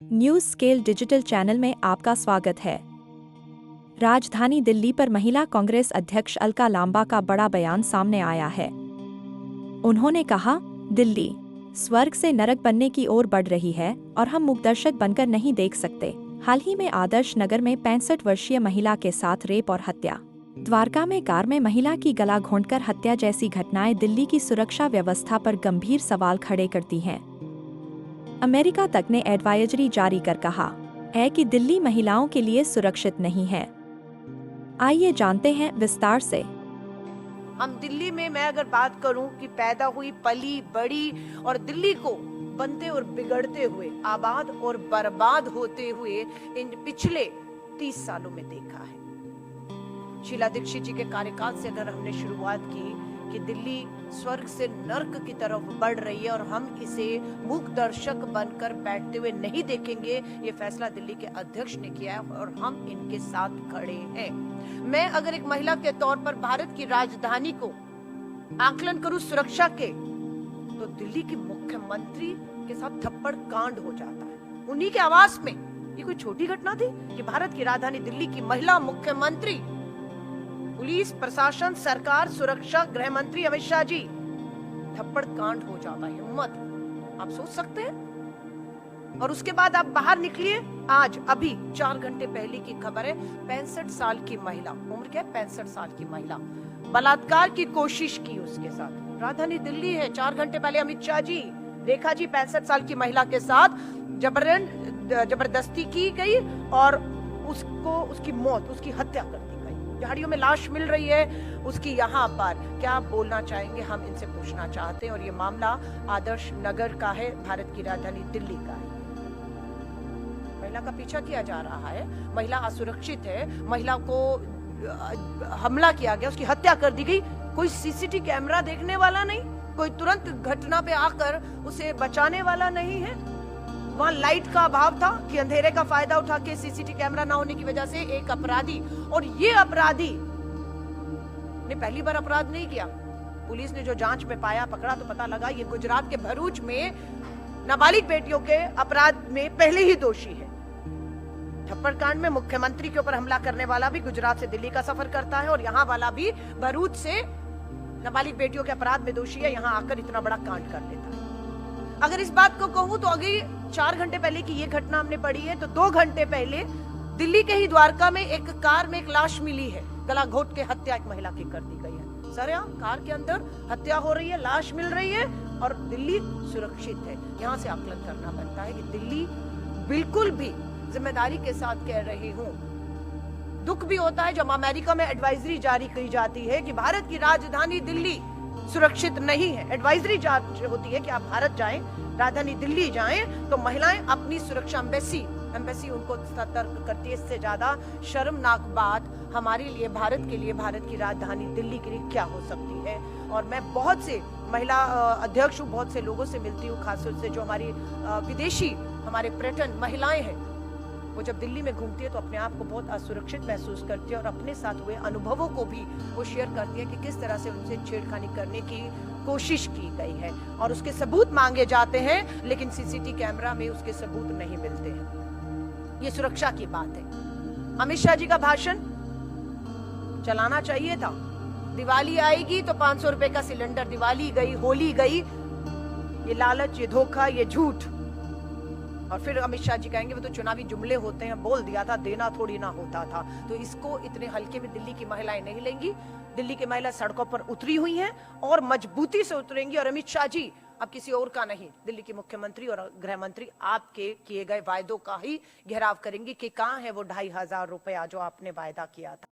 News scale digital channel में आपका स्वागत है। राजधानी दिल्ली पर महिला कांग्रेस अध्यक्ष अलका लांबा का बड़ा बयान सामने आया है। उन्होंने कहा, दिल्ली स्वर्ग से नरक बनने की ओर बढ़ रही है और हम मूकदर्शक बनकर नहीं देख सकते। हाल ही में आदर्श नगर में 65 वर्षीय महिला के साथ रेप और हत्या, द्वारका में कार में महिला की गला घोंटकर हत्या जैसी घटनाएं दिल्ली की सुरक्षा व्यवस्था पर गंभीर सवाल खड़े करती हैं। अमेरिका तक ने एडवाइजरी जारी कर कहा है कि दिल्ली महिलाओं के लिए सुरक्षित नहीं है। आइए जानते हैं विस्तार से। हम दिल्ली में मैं अगर बात करूं कि पैदा हुई, पली बड़ी और दिल्ली को बनते और बिगड़ते हुए, आबाद और बर्बाद होते हुए इन पिछले 30 सालों में देखा है। शीला दीक्षित जी के कार्यकाल से अगर हमने शुरुआत की कि दिल्ली स्वर्ग से नर्क की तरफ बढ़ रही है और हम इसे मूक दर्शक बनकर बैठते हुए नहीं देखेंगे, ये फैसला दिल्ली के अध्यक्ष ने किया है और हम इनके साथ खड़े हैं। मैं अगर एक महिला के तौर पर भारत की राजधानी को आकलन करूं सुरक्षा के, तो दिल्ली की मुख्यमंत्री के साथ थप्पड़ कांड हो जाता है उन्हीं के आवास में। ये कोई छोटी घटना थी कि भारत की राजधानी दिल्ली की महिला मुख्यमंत्री, पुलिस प्रशासन, सरकार, सुरक्षा, गृह मंत्री अमित शाह जी, थप्पड़ कांड हो जाता है। हिम्मत आप सोच सकते हैं। और उसके बाद आप बाहर निकलिए, आज अभी 4 घंटे पहले की खबर है, 65 साल की महिला, उम्र क्या है, 65 साल की महिला, बलात्कार की कोशिश की उसके साथ। राजधानी दिल्ली है, 4 घंटे पहले अमित शाह जी, रेखा जी 65 साल की महिला के साथ जबरदस्ती की गई और उसकी मौत, उसकी हत्या कर दी गई। झाड़ियों में लाश मिल रही है उसकी। यहाँ पर क्या आप बोलना चाहेंगे, हम इनसे पूछना चाहते हैं। और ये मामला आदर्श नगर का है, भारत की राजधानी दिल्ली का है। महिला का पीछा किया जा रहा है, महिला असुरक्षित है, महिला को हमला किया गया, उसकी हत्या कर दी गई। कोई सीसीटीवी कैमरा देखने वाला नहीं, कोई तुरंत घटना पे आकर उसे बचाने वाला नहीं है। वहां लाइट का अभाव था कि अंधेरे का फायदा उठा के सीसीटीवी कैमरा ना होने की वजह से एक अपराधी, और ये अपराधी ने पहली बार अपराध नहीं किया। पुलिस ने जो जांच में पाया, पकड़ा तो पता लगा ये गुजरात के भरूच में नाबालिग बेटियों के अपराध में पहले ही दोषी है। थप्पड़ कांड में मुख्यमंत्री के ऊपर हमला करने वाला भी गुजरात से दिल्ली का सफर करता है और यहाँ वाला भी भरूच से नाबालिग बेटियों के अपराध में दोषी है, यहाँ आकर इतना बड़ा कांड कर लेता है। अगर इस बात को कहूं तो अभी 4 घंटे पहले की ये घटना हमने पढ़ी है, तो 2 घंटे पहले दिल्ली के ही द्वारका में एक कार में एक लाश मिली है, गला घोट के हत्या एक महिला की कर दी गई है। सर, यहाँ कार के अंदर हत्या हो रही है, लाश मिल रही है और दिल्ली सुरक्षित है। यहाँ से आकलन करना बनता है कि दिल्ली बिल्कुल भी जिम्मेदारी के साथ कह रही हूँ। दुख भी होता है जब अमेरिका में एडवाइजरी जारी की जाती है कि भारत की राजधानी दिल्ली सुरक्षित नहीं है। एडवाइजरी जारी होती है कि आप भारत जाएं, राजधानी दिल्ली जाएं, तो महिलाएं अपनी सुरक्षा, एम्बेसी उनको सतर्क करती है। इससे ज्यादा शर्मनाक बात हमारे लिए, भारत के लिए, भारत की राजधानी दिल्ली के लिए क्या हो सकती है। और मैं बहुत से महिला अध्यक्ष हूँ, बहुत से लोगों से मिलती हूँ, खासतौर से जो हमारी विदेशी हमारे पर्यटन महिलाएं हैं, वो जब दिल्ली में घूमती है तो अपने आप को बहुत असुरक्षित महसूस करती है और अपने साथ हुए अनुभवों को भी वो शेयर करती है कि किस तरह से उनसे छेड़खानी करने की कोशिश की गई है और उसके सबूत मांगे जाते हैं, लेकिन सीसीटीवी कैमरा में उसके सबूत नहीं मिलते हैं। ये सुरक्षा की बात है। अमित शाह जी का भाषण चलाना चाहिए था। दिवाली आएगी तो 500 रुपए का सिलेंडर, दिवाली गई, होली गई, ये लालच, ये धोखा, ये झूठ। और फिर अमित शाह जी कहेंगे वो तो चुनावी जुमले होते हैं, बोल दिया था, देना थोड़ी ना होता था। तो इसको इतने हल्के में दिल्ली की महिलाएं नहीं लेंगी। दिल्ली की महिला सड़कों पर उतरी हुई हैं और मजबूती से उतरेंगी। और अमित शाह जी अब किसी और का नहीं, दिल्ली की मुख्यमंत्री और गृह मंत्री आपके किए गए वायदों का ही घेराव करेंगी कि कहाँ है वो 2500 रुपया जो आपने वायदा किया था।